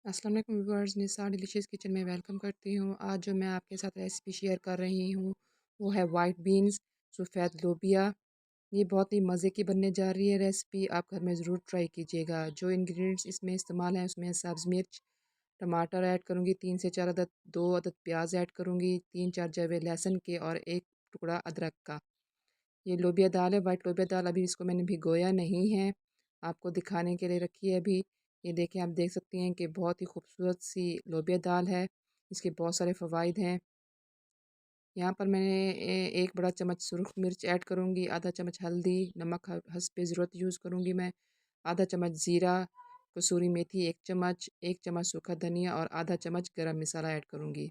अस्सलाम वालेकुम व्यूअर्स, निसा delicious kitchen में वेलकम करती हूँ। आज जो मैं आपके साथ रेसिपी शेयर कर रही हूँ वो है वाइट बीन्स सफ़ेद लोबिया। ये बहुत ही मज़े की बनने जा रही है रेसिपी, आप घर में ज़रूर ट्राई कीजिएगा। जो इंग्रेडिएंट्स इसमें इस्तेमाल हैं उसमें सब्ज़ मिर्च, टमाटर ऐड करूँगी 3 से 4 अदद, 2 अदद प्याज ऐड करूँगी, 3-4 जवे लहसुन के और 1 टुकड़ा अदरक का। ये लोबिया दाल है, वाइट लोबिया दाल। अभी इसको मैंने भिगोया नहीं है, आपको दिखाने के लिए रखी है अभी। ये देखें, आप देख सकती हैं कि बहुत ही खूबसूरत सी लोबिया दाल है। इसके बहुत सारे फ़वाइद हैं। यहाँ पर मैंने 1 बड़ा चम्मच सुरख मिर्च ऐड करूँगी, आधा चम्मच हल्दी, नमक हस्ब ज़रूरत यूज़ करूँगी मैं, आधा चम्मच ज़ीरा, कसूरी मेथी 1 चम्मच, 1 चम्मच सूखा धनिया और आधा चम्मच गरम मसाला ऐड करूँगी।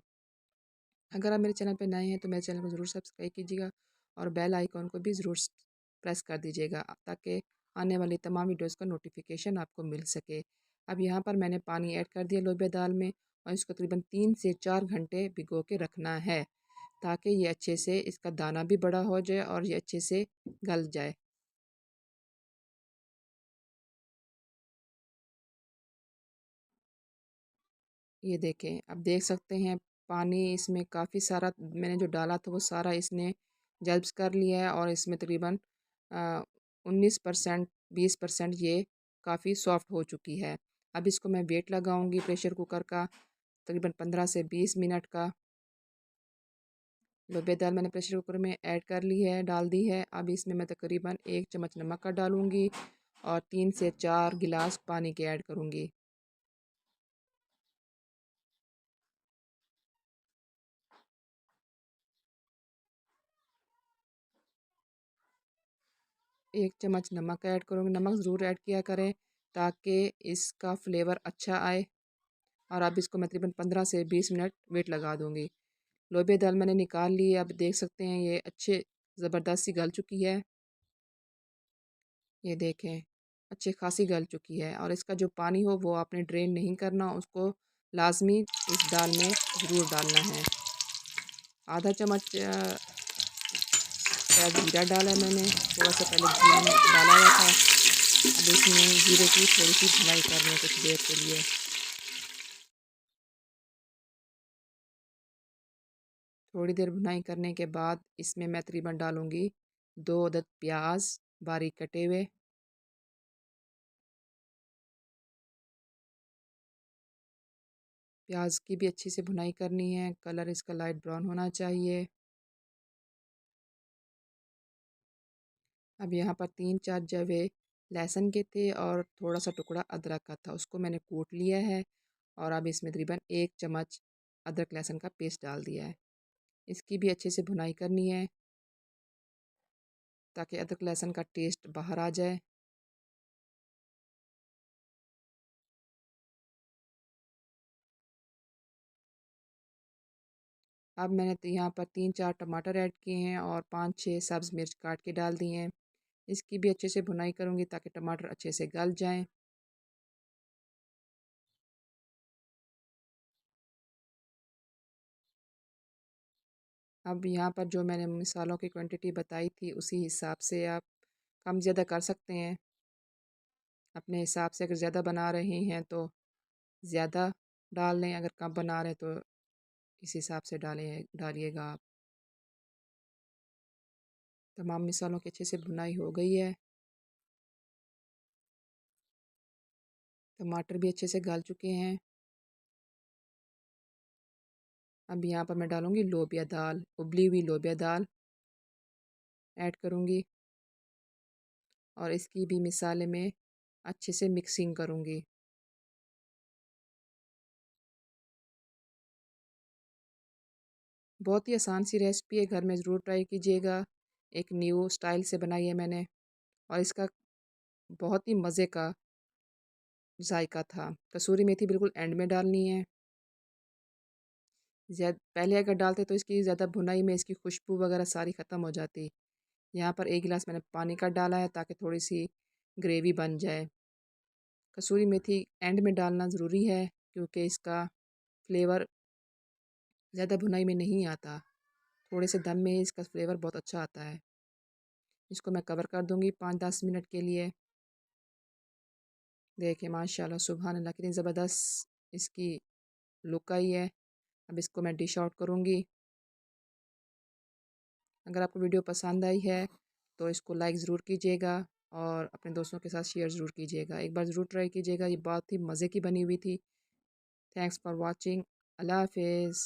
अगर आप मेरे चैनल पे नए हैं तो मेरे चैनल को ज़रूर सब्सक्राइब कीजिएगा और बेल आइकॉन को भी ज़रूर प्रेस कर दीजिएगा ताकि आने वाली तमाम वीडियोस का नोटिफिकेशन आपको मिल सके। अब यहाँ पर मैंने पानी ऐड कर दिया लोबिया दाल में और इसको तकरीबन 3 से 4 घंटे भिगो के रखना है ताकि ये अच्छे से इसका दाना भी बड़ा हो जाए और ये अच्छे से गल जाए। ये देखें, अब देख सकते हैं पानी इसमें काफ़ी सारा मैंने जो डाला था वो सारा इसने जल्ब्स कर लिया है और इसमें तकरीबन 19% 20% ये काफ़ी सॉफ्ट हो चुकी है। अब इसको मैं वेट लगाऊंगी प्रेशर कुकर का तकरीबन 15 से 20 मिनट का। लोबिया दाल मैंने प्रेशर कुकर में ऐड कर ली है, डाल दी है। अब इसमें मैं तकरीबन 1 चम्मच नमक का डालूंगी और 3 से 4 गिलास पानी के ऐड करूंगी। 1 चम्मच नमक ऐड करूँगी। नमक ज़रूर ऐड किया करें ताकि इसका फ्लेवर अच्छा आए। और अब इसको मैं तकरीबन 15 से 20 मिनट वेट लगा दूँगी। लोबिया दाल मैंने निकाल ली है, अब देख सकते हैं ये अच्छे ज़बरदस्त सी गल चुकी है। ये देखें, अच्छी खासी गल चुकी है और इसका जो पानी हो वो आपने ड्रेन नहीं करना, उसको लाज़मी इस दाल में ज़रूर डालना है। आधा चम्मच शायद जीरा डाला है मैंने, थोड़ा सा पहले जीरा डाला हुआ था। अब इसमें जीरे की थोड़ी सी भुनाई करनी है कुछ देर के लिए। थोड़ी देर भुनाई करने के बाद इसमें मैं तकरीबन डालूँगी 2 अदद प्याज बारीक कटे हुए। प्याज की भी अच्छी से भुनाई करनी है, कलर इसका लाइट ब्राउन होना चाहिए। अब यहाँ पर 3-4 जवे लहसुन के थे और थोड़ा सा टुकड़ा अदरक का था, उसको मैंने कूट लिया है और अब इसमें तकरीबन 1 चम्मच अदरक लहसुन का पेस्ट डाल दिया है। इसकी भी अच्छे से भुनाई करनी है ताकि अदरक लहसुन का टेस्ट बाहर आ जाए। अब मैंने तो यहाँ पर 3-4 टमाटर ऐड किए हैं और 5-6 सब्ज़ मिर्च काट के डाल दिए हैं। इसकी भी अच्छे से भुनाई करूँगी ताकि टमाटर अच्छे से गल जाएँ। अब यहाँ पर जो मैंने मसालों की क्वांटिटी बताई थी उसी हिसाब से आप कम ज़्यादा कर सकते हैं। अपने हिसाब से अगर ज़्यादा बना रहे हैं तो ज़्यादा डाल लें, अगर कम बना रहे हैं तो इस हिसाब से डालिएगा आप। तमाम मसालों की अच्छे से भुनाई हो गई है। टमाटर भी अच्छे से गल चुके हैं। अब यहाँ पर मैं डालूँगी लोबिया दाल, उबली हुई लोबिया दाल ऐड करूँगी और इसकी भी मिसाले में अच्छे से मिक्सिंग करूँगी। बहुत ही आसान सी रेसिपी है, घर में ज़रूर ट्राई कीजिएगा। एक न्यू स्टाइल से बनाई है मैंने और इसका बहुत ही मज़े का जायका था। कसूरी मेथी बिल्कुल एंड में डालनी है। पहले अगर डालते तो इसकी ज़्यादा भुनाई में इसकी खुशबू वगैरह सारी ख़त्म हो जाती। यहाँ पर 1 गिलास मैंने पानी का डाला है ताकि थोड़ी सी ग्रेवी बन जाए। कसूरी मेथी एंड में डालना ज़रूरी है क्योंकि इसका फ्लेवर ज़्यादा भुनाई में नहीं आता। थोड़े से दम में ही इसका फ्लेवर बहुत अच्छा आता है। इसको मैं कवर कर दूँगी 5-10 मिनट के लिए। देखिए माशाल्लाह सुबहान अल्लाह कितनी ज़बरदस्त इसकी लुक आई है। अब इसको मैं डिश आउट करूँगी। अगर आपको वीडियो पसंद आई है तो इसको लाइक ज़रूर कीजिएगा और अपने दोस्तों के साथ शेयर ज़रूर कीजिएगा। एक बार ज़रूर ट्राई कीजिएगा, ये बहुत ही मज़े की बनी हुई थी। Thanks for watching. अल्लाह हाफिज़।